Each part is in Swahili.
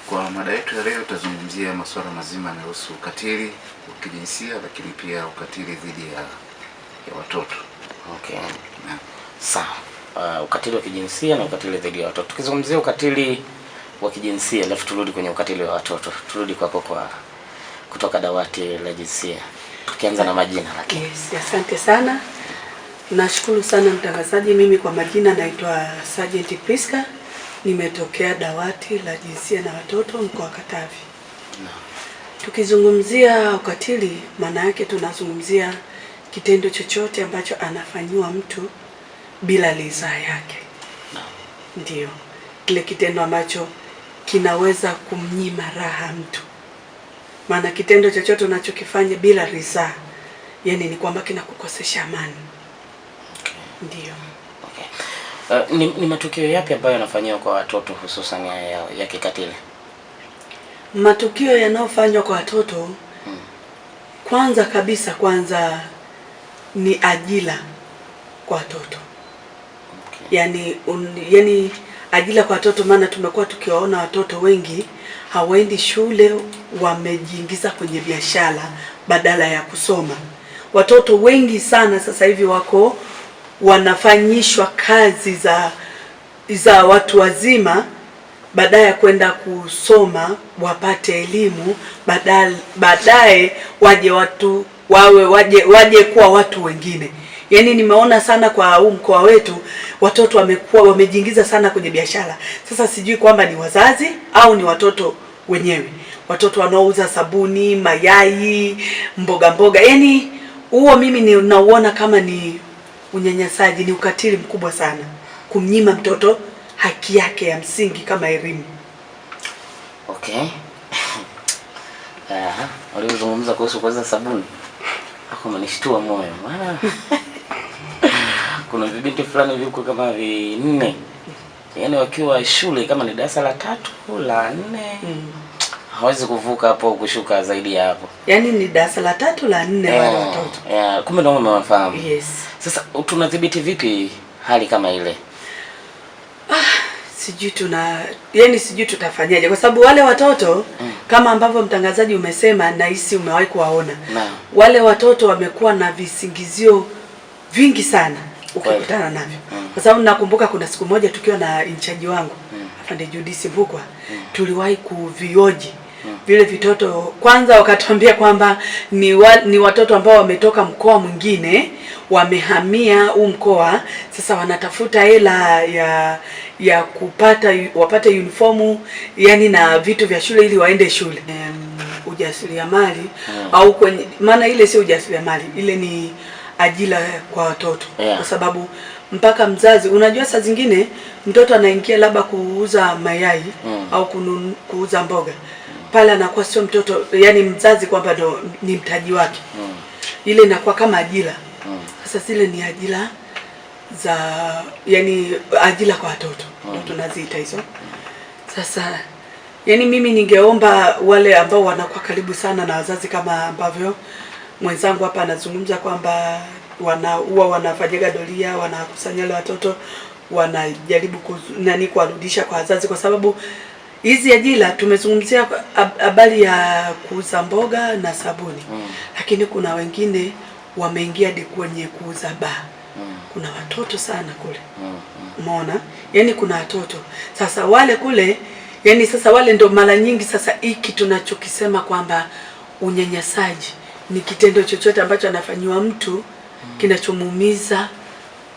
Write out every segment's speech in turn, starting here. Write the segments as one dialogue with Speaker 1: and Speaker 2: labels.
Speaker 1: Kwa mada yetu ya leo tutazungumzia masuala mazima yanayohusu ukatili wa kijinsia, lakini pia ukatili dhidi ya watoto.
Speaker 2: Okay. Sawa. Ukatili wa kijinsia na ukatili dhidi ya watoto. Tukizungumzia ukatili wa kijinsia, alafu turudi kwenye ukatili wa watoto. Turudi kwako kutoka dawati la jinsia. Tukianza na majina lakini.
Speaker 3: Yes, asante sana. Nashukuru sana mtangazaji. Mimi kwa majina naitwa Sergeant Priska. Nimetokea dawati la jinsia na watoto mkoa wa Katavi.
Speaker 2: No.
Speaker 3: Tukizungumzia ukatili, maana yake tunazungumzia kitendo chochote ambacho anafanyiwa mtu bila ridhaa yake.
Speaker 2: No.
Speaker 3: Ndio. Kile kitendo ambacho kinaweza kumnyima raha mtu. Maana kitendo chochote unachokifanya bila ridhaa, yani ni kwamba kinakukosesha amani.
Speaker 2: Okay.
Speaker 3: Ndio.
Speaker 2: Ni matukio yapi ambayo yanafanywa kwa watoto hususan ya kikatili?
Speaker 3: Matukio yanayofanywa kwa watoto kwanza kabisa ni ajira kwa watoto.
Speaker 2: Okay.
Speaker 3: Yani ajira kwa watoto, maana tumekuwa tukiwaona watoto wengi hawaendi shule, wamejiingiza kwenye biashara badala ya kusoma. Watoto wengi sana sasa hivi wanafanyishwa kazi za watu wazima badala ya kwenda kusoma wapate elimu, baadaye waje kuwa watu wengine. Yani nimeona sana kwa huu mkoa wetu watoto wamejiingiza sana kwenye biashara. Sasa sijui kwamba ni wazazi au ni watoto wenyewe. Watoto wanaouza sabuni, mayai, mboga. Yani huo mimi nauona kama ni unyanyasaji, ni ukatili mkubwa sana kumnyima mtoto haki yake ya msingi kama elimu.
Speaker 2: Okay. Walizungumza kuhusu kuuza sabuni. Hapo umenishtua moyo. Maana kuna vibinti fulani viko kama 4. Yaani wakiwa shule kama ni darasa la 3, la 4. Hawezi kuvuka hapo kushuka zaidi ya hapo.
Speaker 3: Yaani ni darasa la 3 la 4 wale watoto.
Speaker 2: Kumbe ndio umewafahamu.
Speaker 3: Yes.
Speaker 2: Sasa tunadhibiti vipi hali kama ile?
Speaker 3: Sijui tutafanyaje, kwa sababu wale watoto kama ambavyo mtangazaji umesema, na hisi umewahi kuwaona. Wale watoto wamekuwa na visingizio vingi sana ukikutana navyo. Kwa sababu nakumbuka kuna siku moja tukiwa na incharge wangu afande Judisi Vukwa, tuliwahi kuvioji vile vitoto. Kwanza wakatuambia kwamba ni watoto ambao wametoka mkoa mwingine, wamehamia huu mkoa, sasa wanatafuta hela ya wapate uniformu, yani na vitu vya shule ili waende shule. Ujasiriamali au maana ile sio ujasiriamali, ile ni ajira kwa watoto. Kwa sababu mpaka mzazi, unajua saa zingine mtoto anaingia labda kuuza mayai au kuuza mboga. Pale anakuwa sio mtoto, yani mzazi kwamba ndo ni mtaji wake. Ile inakuwa kama ajira. Sasa zile ni ajira ajira kwa watoto. Tunaziita hizo. Sasa yani mimi ningeomba wale ambao wanakuwa karibu sana na wazazi, kama ambavyo mwenzangu hapa anazungumza kwamba wanafanyega doria, wanakusanya wale watoto, wanajaribu kuwarudisha kwa wazazi, kwa sababu hizi ajira tumezungumzia habari ya kuuza mboga na sabuni. Lakini kuna wengine wameingia hadi kwenye kuuza baa. Kuna watoto sana kule. Umeona? Yani kuna watoto. Sasa wale kule, yani sasa wale ndo mara nyingi sasa hiki tunachokisema kwamba unyanyasaji ni kitendo chochote ambacho anafanyiwa mtu kinachomuumiza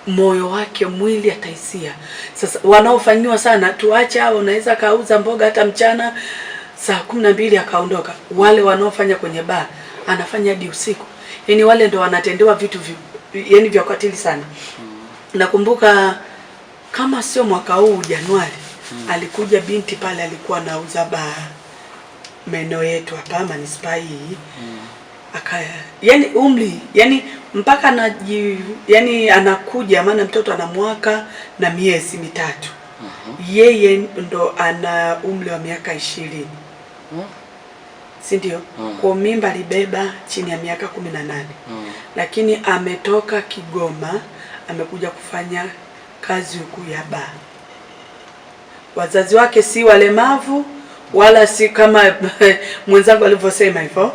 Speaker 3: moyo wake, mwili, hata hisia. Sasa wanaofanywa sana, tuache hao, unaweza kauza mboga hata mchana saa 12 akaondoka. Wale wanaofanya kwenye baa anafanya hadi usiku. Yani wale ndo wanatendewa vitu yani vya ukatili sana. Nakumbuka kama sio mwaka huu Januari, alikuja binti pale, alikuwa anauza baa maeneo yetu hapa manispaa hii. Yani mpaka yani anakuja, maana mtoto ana mwaka na miezi 3. Yeye ndo ana umri wa miaka 20. Si ndio? Kwa mimba alibeba chini ya miaka 18. Lakini ametoka Kigoma, amekuja kufanya kazi huku ya baa. Wazazi wake si walemavu wala si kama mwenzangu alivyosema hivyo.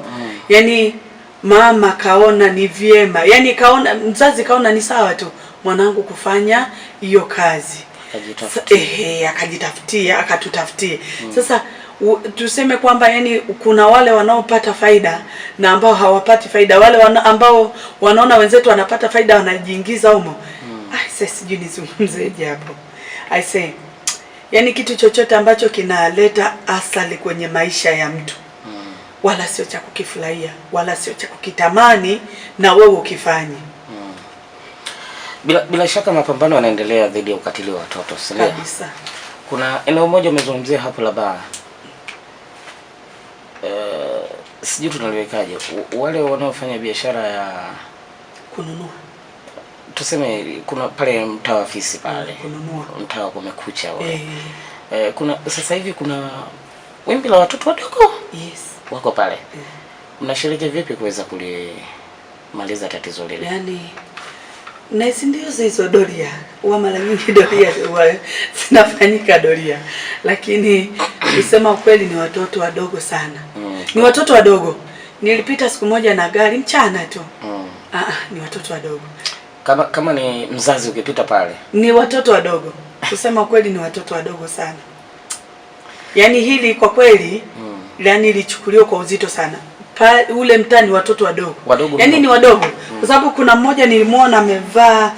Speaker 3: Yaani mama kaona ni vyema, yaani mzazi kaona ni sawa tu mwanangu kufanya hiyo kazi, akajitafutia akatutafutie. Sasa tuseme kwamba yani kuna wale wanaopata faida na ambao hawapati faida, wale ambao wanaona wenzetu wanapata faida wanajiingiza humo. Sasa sijui nizungumzeje hapo. I say yani kitu chochote ambacho kinaleta asali kwenye maisha ya mtu wala sio cha kukifurahia wala sio cha kukitamani na wewe ukifanye.
Speaker 2: Bila shaka mapambano yanaendelea dhidi ya ukatili wa watoto, si ndio?
Speaker 3: Kabisa.
Speaker 2: Kuna eneo moja umezungumzia hapo la baa. Sijui tunaliwekaje wale wanaofanya biashara ya
Speaker 3: kununua.
Speaker 2: Tuseme kuna pale mtaa wa Fisi pale.
Speaker 3: Kununua.
Speaker 2: Mtaa wa Kumekucha wale. Kuna sasa hivi kuna wimbi la watoto wadogo.
Speaker 3: Yes.
Speaker 2: Wako pale. Mnashiriki vipi kuweza kulimaliza tatizo lile?
Speaker 3: Yaani na ndio hizo doria huwa mara nyingi doria zinafanyika doria, lakini kusema ukweli ni watoto wadogo sana. Ni watoto wadogo. Nilipita siku moja na gari mchana tu. Ni watoto wadogo.
Speaker 2: Kama ni mzazi ukipita pale
Speaker 3: ni watoto wadogo. Kusema ukweli ni watoto wadogo sana. Yaani hili kwa kweli yani lichukuliwa kwa uzito sana. Ule mtani watoto wadogo. Yaani ni wadogo. Kwa sababu kuna mmoja nilimuona amevaa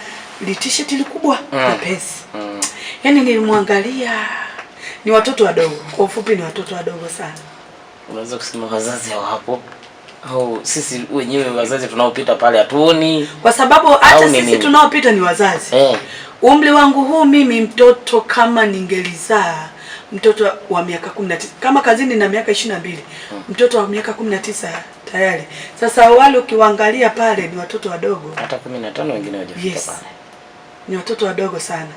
Speaker 3: t-shirt likubwa na pesi. Yaani nilimwangalia ni watoto wadogo. Kwa ufupi ni watoto wadogo sana.
Speaker 2: Unaweza kusema wazazi hawapo au sisi wenyewe wazazi tunaopita pale hatuoni?
Speaker 3: Kwa sababu hata sisi tunaopita ni wazazi. Umri wangu huu mimi mtoto kama ningelizaa mtoto wa miaka 19 kama kazini na miaka 22, mtoto wa miaka 19 tayari. Sasa wale ukiwaangalia pale ni watoto wadogo.
Speaker 2: Hata 15 wengine hawajafika pale.
Speaker 3: Ni watoto wadogo sana.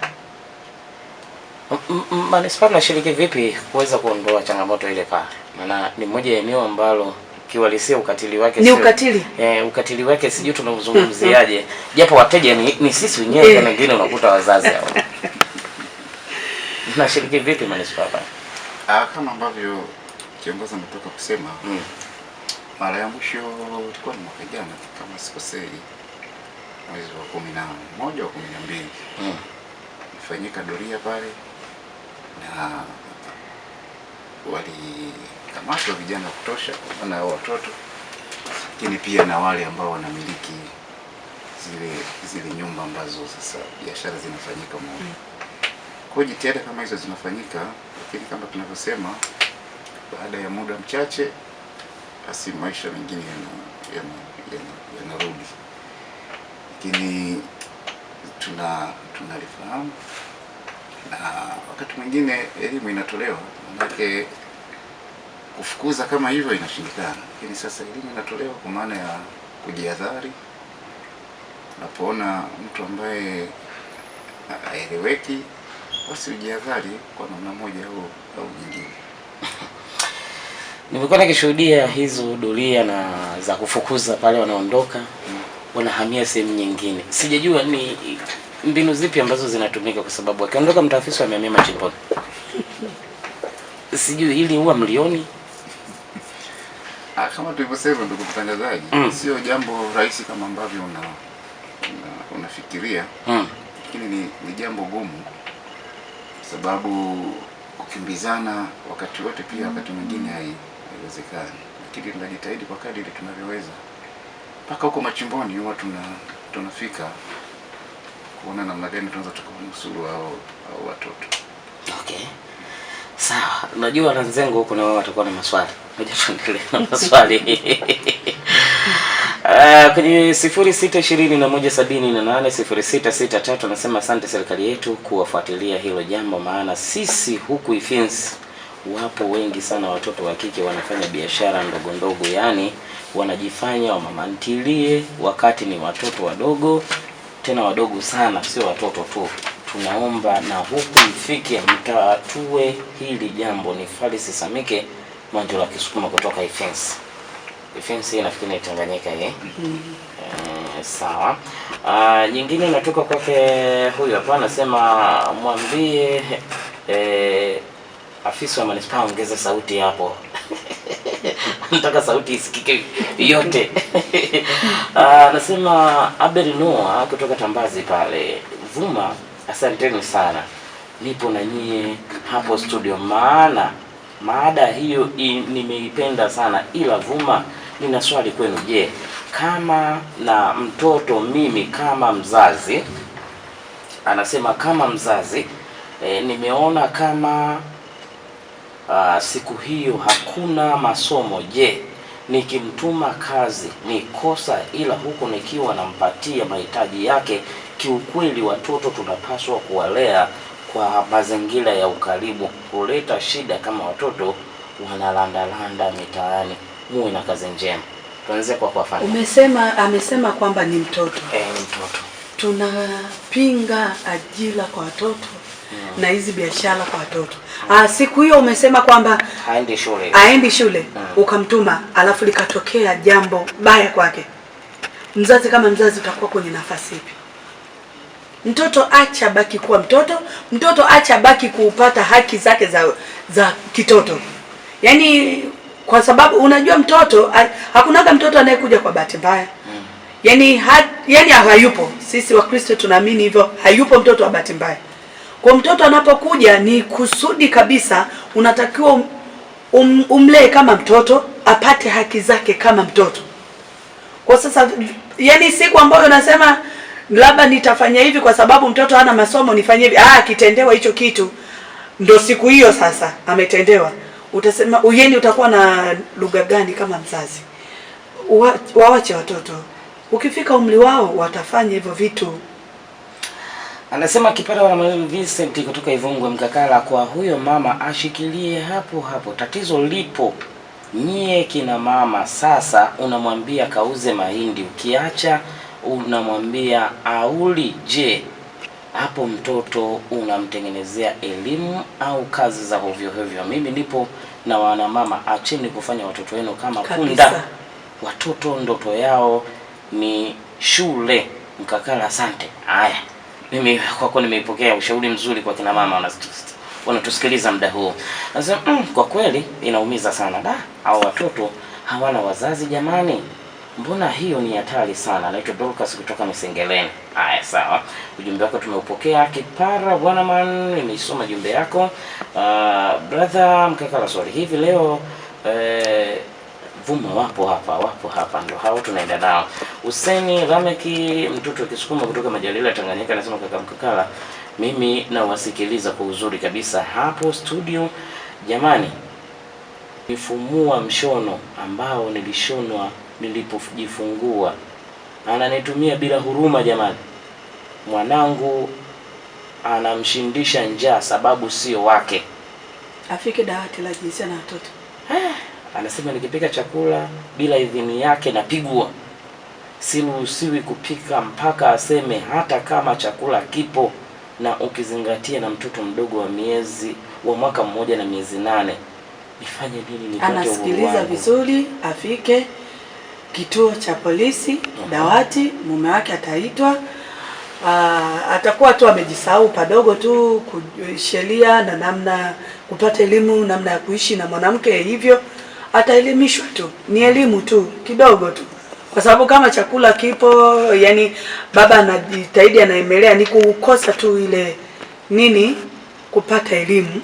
Speaker 2: Manispaa nashiriki vipi kuweza kuondoa changamoto ile pale? Maana ni moja ya eneo ambalo kiwalisia ukatili wake
Speaker 3: ni ukatili.
Speaker 2: Ukatili wake sijui tunazungumziaje. Japo wateja ni sisi wenyewe na wengine unakuta wazazi hao. Nashiriki vipi manispaa pale?
Speaker 1: Kama ambavyo kiongozi ametoka kusema, mara ya mwisho ilikuwa ni mwaka jana kama sikosei, mwezi wa 11 au 12. Ifanyika doria pale na walikamatwa vijana kutosha na watoto, lakini pia na wale ambao wanamiliki zile nyumba ambazo sasa biashara zinafanyika huko. Kwa jitihada kama hizo zinafanyika, lakini kama tunavyosema baada ya muda mchache basi maisha mengine yanarudi. Lakini tunalifahamu na wakati mwingine elimu inatolewa, manake kufukuza kama hivyo inashindikana. Lakini sasa elimu inatolewa kwa maana ya kujihadhari. Unapoona mtu ambaye haeleweki basi ujihadhari kwa namna moja au nyingine.
Speaker 2: Nimekuwa nikishuhudia hizo doria na za kufukuza pale wanaondoka, wanahamia sehemu nyingine. Sijajua ni mbinu zipi ambazo zinatumika kwa sababu akiondoka mtaafisa amehamia Machimponi. Sijui hili huwa mlioni.
Speaker 1: Kama tulivyosema ndugu mtangazaji, sio jambo rahisi kama ambavyo unafikiria. Lakini ni jambo gumu. Sababu kukimbizana wakati wote pia wakati mwingine haiwezekani. Lakini tunajitahidi kwa kadri tunavyoweza. Mpaka huko machimboni huwa tunafika kuona namna gani tunaweza tukanusuru hao watoto.
Speaker 2: Okay. Sawa. Unajua Lanzengo huko na wao watakuwa na maswali. Ngoja tuendelee na maswali. Kwenye 062017080663 anasema asante serikali yetu kuwafuatilia hilo jambo, maana sisi huku Ifensi wapo wengi sana watoto wa kike wanafanya biashara ndogo ndogo, yani wanajifanya wamama ntilie wakati ni watoto wadogo, tena wadogo sana, sio watoto tu. Tunaomba na huku ifike mtatue hili jambo. Ni Falisi Samike Manjola Kisukuma kutoka Ifensi. Ifensi hii nafikiri ni Tanganyika hii. Sawa. Nyingine natoka kwake huyu hapa anasema mwambie afisa wa manispaa ongeze sauti hapo. Nataka sauti isikike yote. Anasema Abel Noah kutoka Tambazi pale. Vuma, asanteni sana. Nipo na nyie hapo studio, maana maada hiyo nimeipenda sana. Ila Vuma, nina swali kwenu. Je, kama na mtoto mimi kama mzazi, anasema kama mzazi nimeona kama siku hiyo hakuna masomo. Je, nikimtuma kazi ni kosa? Ila huko nikiwa nampatia mahitaji yake. Kiukweli watoto tunapaswa kuwalea kwa mazingira ya ukaribu. Huleta shida kama watoto wanalandalanda mitaani. Muwe na kazi njema. Tuanze kwa kuwafanya.
Speaker 3: Amesema kwamba ni mtoto.
Speaker 2: Ni mtoto.
Speaker 3: Tunapinga ajira kwa watoto na hizi biashara kwa watoto. Siku hiyo umesema kwamba haendi shule. Ukamtuma alafu likatokea jambo baya kwake. Mzazi kama mzazi utakuwa kwenye nafasi ipi? Mtoto acha baki kuwa mtoto, mtoto acha baki kupata haki zake za kitoto. Yaani kwa sababu unajua mtoto hakunaga mtoto anayekuja kwa bahati mbaya. Yaani hayupo. Sisi Wakristo tunaamini hivyo, hayupo mtoto wa bahati mbaya. Kwa mtoto anapokuja ni kusudi kabisa, unatakiwa umlee kama mtoto, apate haki zake kama mtoto. Kwa sasa yani siku ambayo unasema labda nitafanya hivi kwa sababu mtoto hana masomo nifanye hivi, akitendewa hicho kitu ndio siku hiyo sasa ametendewa. Utasema utakuwa na lugha gani kama mzazi? Waache watoto. Ukifika umri wao watafanya hivyo vitu.
Speaker 2: Anasema Kipara wa Mwalimu Vincent kutoka Ivungwe Mkakala, kwa huyo mama ashikilie hapo hapo. Tatizo lipo nyie kina mama. Sasa unamwambia kauze mahindi, ukiacha unamwambia auli. Je, hapo mtoto unamtengenezea elimu au kazi za hovyo hovyo? Mimi nipo na wana mama, acheni kufanya watoto wenu kama punda. Watoto ndoto yao ni shule. Mkakala, asante. Haya, mimi kwako nimeipokea ushauri mzuri kwa kina mama wanatusikiliza muda huu. Nasema kwa kweli inaumiza sana. Hao watoto hawana wazazi jamani. Mbona hiyo ni hatari sana. Naitwa Dorcas kutoka Misengeleni. Haya, sawa. Ujumbe wako tumeupokea. Kipara bwana man, nimeisoma jumbe yako. Brother Mkakala, sorry. Hivi leo Vuma wapo hapa ndio hao tunaenda nao. Huseni Rameki mtoto Kisukuma kutoka Majalila Tanganyika anasema kaka Mkakala, mimi nawasikiliza kwa uzuri kabisa hapo studio. Jamani, nifumua mshono ambao nilishonwa nilipojifungua. Ananitumia bila huruma jamani. Mwanangu anamshindisha njaa sababu sio wake.
Speaker 3: Afike dawati la jinsia na watoto.
Speaker 2: Anasema nikipika chakula bila idhini yake napigwa. Siruhusiwi kupika mpaka aseme hata kama chakula kipo, na ukizingatia na mtoto mdogo wa mwaka mmoja na miezi 8. Nifanye nini nipate uhuru wangu?
Speaker 3: Anasikiliza vizuri, afike kituo cha polisi, dawati, mume wake ataitwa. Atakuwa tu amejisahau padogo tu sheria na namna kupata elimu, namna ya kuishi na mwanamke, hivyo ataelimishwa tu. Ni elimu tu kidogo tu. Kwa sababu kama chakula kipo, yani baba anajitahidi anaemelea, ni kukosa tu ile kupata elimu.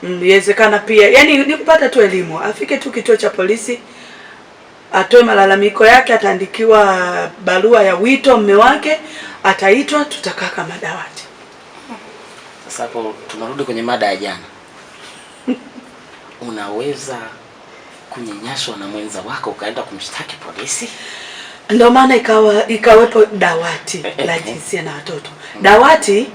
Speaker 3: Inawezekana pia yani ni kupata tu elimu. Afike tu kituo cha polisi, atoe malalamiko yake, ataandikiwa barua ya wito, mume wake ataitwa, tutakaa kama dawati.
Speaker 2: Sasa hapo tunarudi kwenye mada ya jana. Unaweza kunyanyaswa na mwenza wako ukaenda kumshtaki polisi?
Speaker 3: Ndio maana ikawepo dawati la jinsia na watoto. Dawati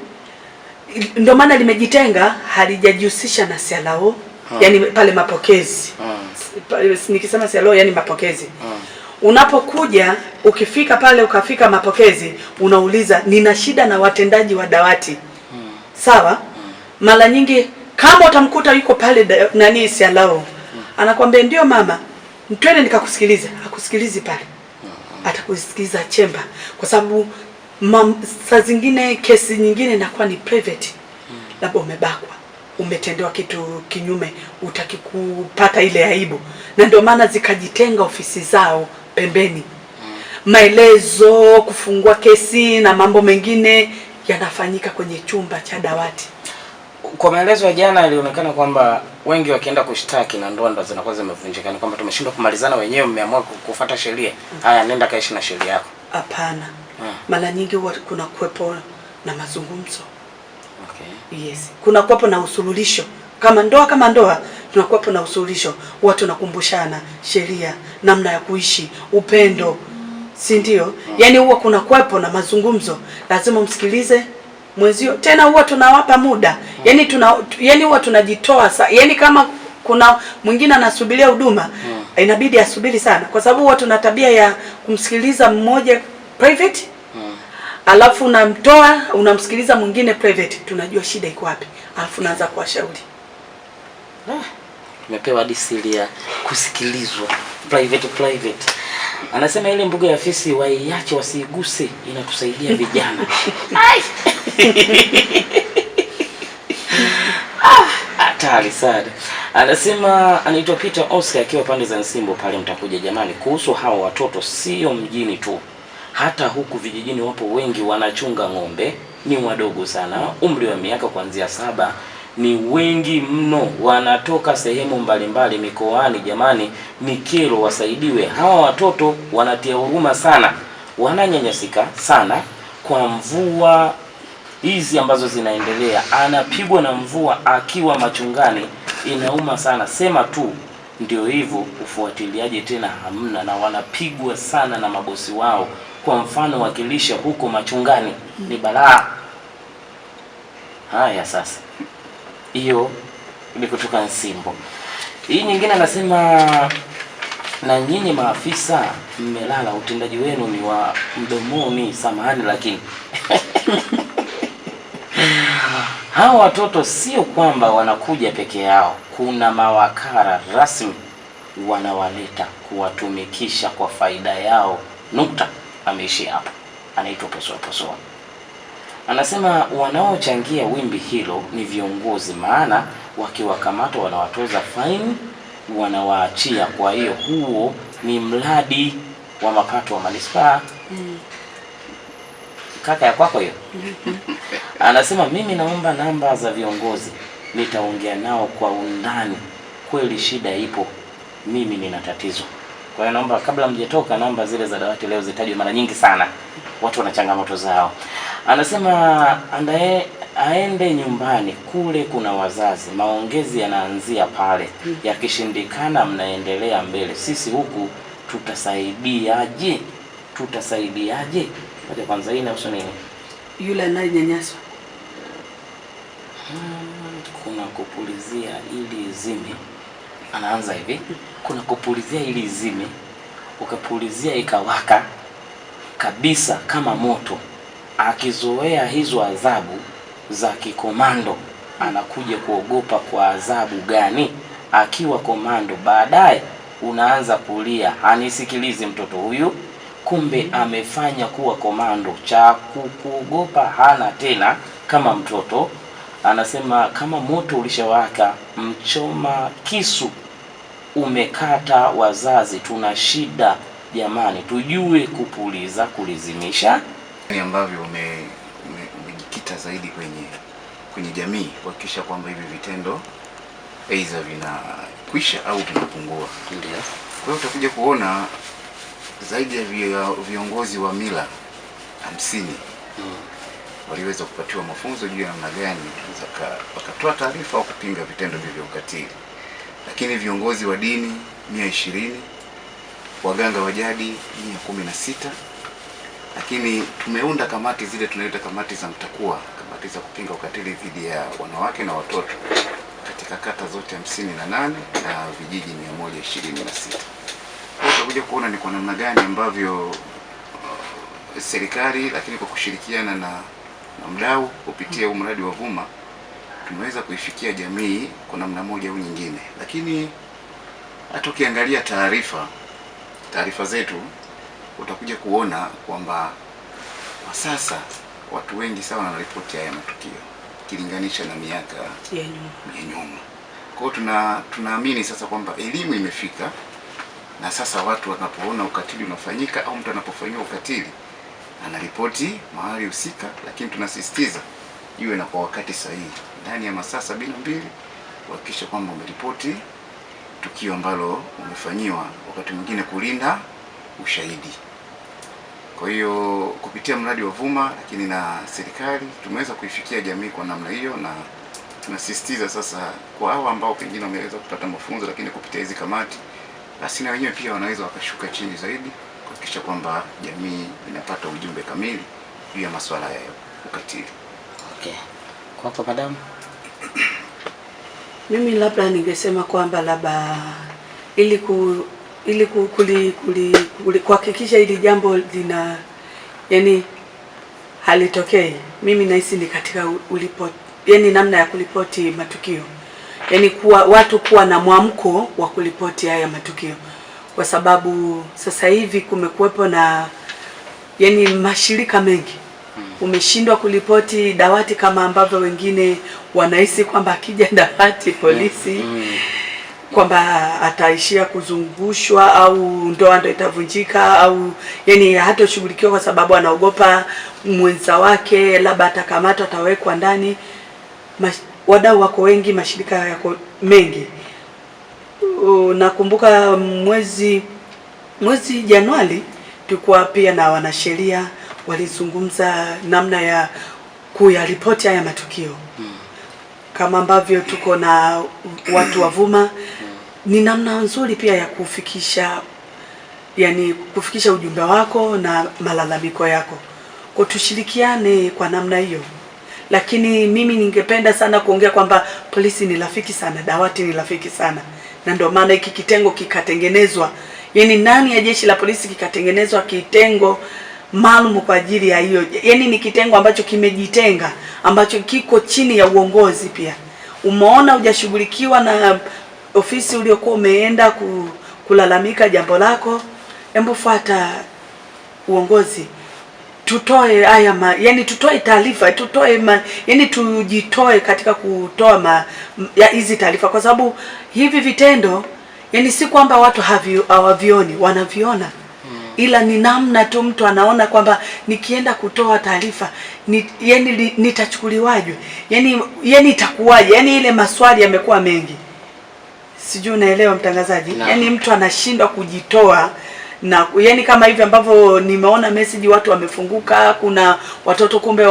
Speaker 3: ndio maana limejitenga, halijajihusisha na CLO, yani pale mapokezi. Nikisema CLO yani mapokezi. Unapokuja ukifika pale ukafika mapokezi, unauliza nina shida na watendaji wa dawati. Sawa? Mara nyingi kama utamkuta yuko pale CLO, anakuambia ndio mama, twende nikakusikilize. Hakusikilizi pale. Atakusikiliza chemba, kwa sababu saa zingine kesi nyingine inakuwa ni private. Labda umebakwa. umetendewa kitu kinyume, utaki kupata ile aibu, na ndio maana zikajitenga ofisi zao pembeni. Maelezo, kufungua kesi na mambo mengine yanafanyika kwenye chumba cha dawati.
Speaker 2: Kwa maelezo ya jana ilionekana kwamba wengi wakienda kushtaki na ndoa ndo zinakuwa zimevunjika, ni kwamba tumeshindwa kumalizana wenyewe, mmeamua kufuata sheria. Haya, nenda kaishi na sheria yako.
Speaker 3: Hapana. Mara nyingi huwa kuna kuwepo na mazungumzo.
Speaker 2: Okay.
Speaker 3: Yes. Kuna kuwepo na usuluhisho. Kama ndoa tunakuwepo na usuluhisho. Watu tunakumbushana sheria, namna ya kuishi, upendo. Si ndio? Yaani huwa kuna kuwepo na mazungumzo. Lazima msikilize mwezio. Tena huwa tunawapa muda. Yaani huwa tunajitoa. Yaani kama kuna mwingine anasubiria huduma, inabidi asubiri sana, kwa sababu huwa tuna tabia ya kumsikiliza mmoja private. Alafu unamsikiliza mwingine private. Tunajua shida iko wapi. Alafu naanza kuwashauri.
Speaker 2: Tumepewa hadi siri ya kusikilizwa private. Anasema ile mbuga ya fisi waiache wasiguse, inatusaidia vijana. Hatari sana. Anasema anaitwa Peter Oscar akiwa pande za Nsimbo pale Mtakuja. Jamani, kuhusu hao watoto sio mjini tu, hata huku vijijini wapo wengi wanachunga ng'ombe, ni wadogo sana, umri wa miaka kuanzia 7, ni wengi mno, wanatoka sehemu mbalimbali mikoani. Jamani, ni kero, wasaidiwe hawa watoto, wanatia huruma sana, wananyanyasika sana kwa mvua hizi ambazo zinaendelea. Anapigwa na mvua akiwa machungani, inauma sana. Sema tu ndio hivyo, ufuatiliaji tena hamna, na wanapigwa sana na mabosi wao. Kwa mfano wakilisha huko machungani ni balaa. Haya sasa, hiyo ni kutoka Nsimbo. Hii nyingine anasema, na nyinyi maafisa mmelala, utendaji wenu ni wa mdomoni, samahani lakini hawa watoto sio kwamba wanakuja peke yao, kuna mawakala rasmi wanawaleta kuwatumikisha kwa faida yao. Nukta. Ameishi hapa. Anaitwa Posoa. Anasema wanaochangia wimbi hilo ni viongozi, maana wakiwakamata wanawatoza fine, wanawaachia. Kwa hiyo huo ni mradi wa mapato wa manispaa. Kaka ya kwako hiyo. Anasema mimi naomba namba za viongozi, nitaongea nao kwa undani, kweli shida ipo, mimi nina tatizo. Kwa hiyo naomba kabla mjetoka, namba zile za dawati leo zitajwe mara nyingi sana, watu wana changamoto zao. Anasema aende nyumbani kule, kuna wazazi, maongezi yanaanzia pale, yakishindikana mnaendelea mbele. Sisi huku tutasaidiaje? Ngoja kwanza, hii inahusu nini?
Speaker 3: Yule anayenyanyaswa.
Speaker 2: Kuna kupulizia ili izime. Anaanza hivi, kuna kupulizia ili izime, ukapulizia ikawaka kabisa kama moto. Akizoea hizo adhabu za kikomando, anakuja kuogopa kwa adhabu gani akiwa komando? Baadaye unaanza kulia, hanisikilizi mtoto huyu, kumbe amefanya kuwa komando. Cha kuogopa hana tena kama mtoto. Anasema kama moto ulishawaka, mchoma kisu umekata, wazazi tuna jamani, tujue kupuliza, kulizimisha.
Speaker 1: Ni ambavyo umejikita zaidi kwenye jamii kuhakikisha kwamba hivi vitendo aidha vinakwisha au vinapungua.
Speaker 2: Ndio.
Speaker 1: Kwa hiyo utakuja kuona zaidi ya viongozi wa mila 50 waliweza kupatiwa mafunzo juu ya namna gani wakatoa taarifa au kupinga vitendo vya ukatili. Lakini viongozi wa dini 120, waganga wa jadi 116. Lakini tumeunda kamati zile tunaita kamati za mtakuwa, kamati za kupinga ukatili dhidi ya wanawake na watoto katika kata zote 58 na vijiji 126. Kwa hiyo utakuja kuona ni kwa namna gani ambavyo serikali, lakini kwa kushirikiana na mdau kupitia huu mradi wa Vuma, tumeweza kuifikia jamii kwa namna moja au nyingine. Lakini hata ukiangalia taarifa zetu, utakuja kuona kwamba kwa sasa watu wengi sana wanaripoti haya matukio. ukilinganisha na miaka
Speaker 3: ya
Speaker 1: nyuma. Kwa hiyo tunaamini sasa kwamba elimu imefika, na sasa watu wanapoona ukatili unafanyika au mtu anapofanyiwa ukatili anaripoti mahali husika, lakini tunasisitiza iwe na kwa wakati sahihi, ndani ya masaa 72 kuhakikisha kwamba umeripoti tukio ambalo umefanyiwa, wakati mwingine kulinda ushahidi. Kwa hiyo kupitia mradi wa Vuma lakini na serikali tumeweza kuifikia jamii kwa namna hiyo, na tunasisitiza sasa kwa hao ambao pengine wameweza kupata mafunzo lakini kupitia hizi kamati, basi na wenyewe pia wanaweza wakashuka chini zaidi kuhakikisha kwamba jamii inapata ujumbe kamili juu ya masuala ya ukatili.
Speaker 2: Okay. Kwa hapo madam,
Speaker 3: mimi labda ningesema kwamba labda ili kuhakikisha hili jambo lina halitokei, mimi nahisi ni katika namna ya kulipoti matukio, watu kuwa na mwamko wa kulipoti haya matukio, kwa sababu sasa hivi kumekuwepo na mashirika mengi umeshindwa kulipoti dawati kama ambavyo wengine wanahisi kwamba akija dawati polisi kwamba ataishia kuzungushwa au ndoa ndo itavunjika au hatoshughulikiwa kwa sababu anaogopa mwenza wake labda atakamatwa, atawekwa ndani. Wadau wako wengi, mashirika yako mengi. Nakumbuka mwezi Januari tulikuwa pia na wanasheria walizungumza namna ya kuyaripoti haya matukio. Kama ambavyo tuko na watu wa Vuma, ni namna nzuri pia ya kufikisha ujumbe wako na malalamiko yako. Kwa tushirikiane kwa namna hiyo. Lakini mimi ningependa sana kuongea kwamba polisi ni rafiki sana, dawati ni rafiki sana. Na ndio maana hiki kitengo kikatengenezwa. Ndani ya jeshi la polisi kikatengenezwa kitengo maalum kwa ajili ya hiyo. Ni kitengo ambacho kimejitenga, ambacho kiko chini ya uongozi pia. Umeona hujashughulikiwa na ofisi uliokuwa umeenda kulalamika jambo lako, hebu fuata uongozi. Tutoe haya tutoe taarifa, tujitoe katika kutoa hizi taarifa, kwa sababu hivi vitendo si kwamba watu hawavioni, wanaviona. Ila ni namna tu mtu anaona kwamba nikienda kutoa taarifa nitachukuliwaje, itakuwaje, ile maswali yamekuwa mengi. Sijui unaelewa mtangazaji? No. Mtu anashindwa kujitoa na kama hivi ambavyo nimeona message watu wamefunguka, kuna watoto kumbe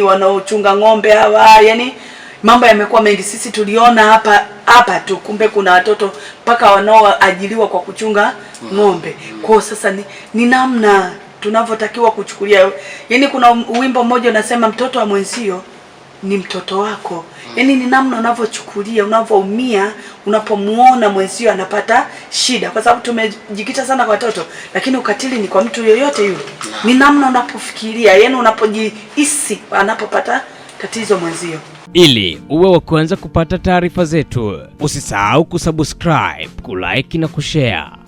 Speaker 3: wanaochunga ng'ombe hawa, mambo yamekuwa mengi. Sisi tuliona hapa tu kumbe kuna watoto mpaka wanaoajiriwa kwa kuchunga ng'ombe. Kwa sasa ni namna tunavyotakiwa kuchukulia. Kuna wimbo mmoja unasema mtoto wa mwenzio ni mtoto wako. Ni namna unavyochukulia, unavyoumia unapomuona mwenzio anapata shida, kwa sababu tumejikita sana kwa watoto, lakini ukatili ni kwa mtu yoyote yule. Ni namna unapofikiria, unapojihisi anapopata tatizo mwenzio.
Speaker 4: Ili uwe wa kwanza kupata taarifa zetu, usisahau kusubscribe, kulike na kushare.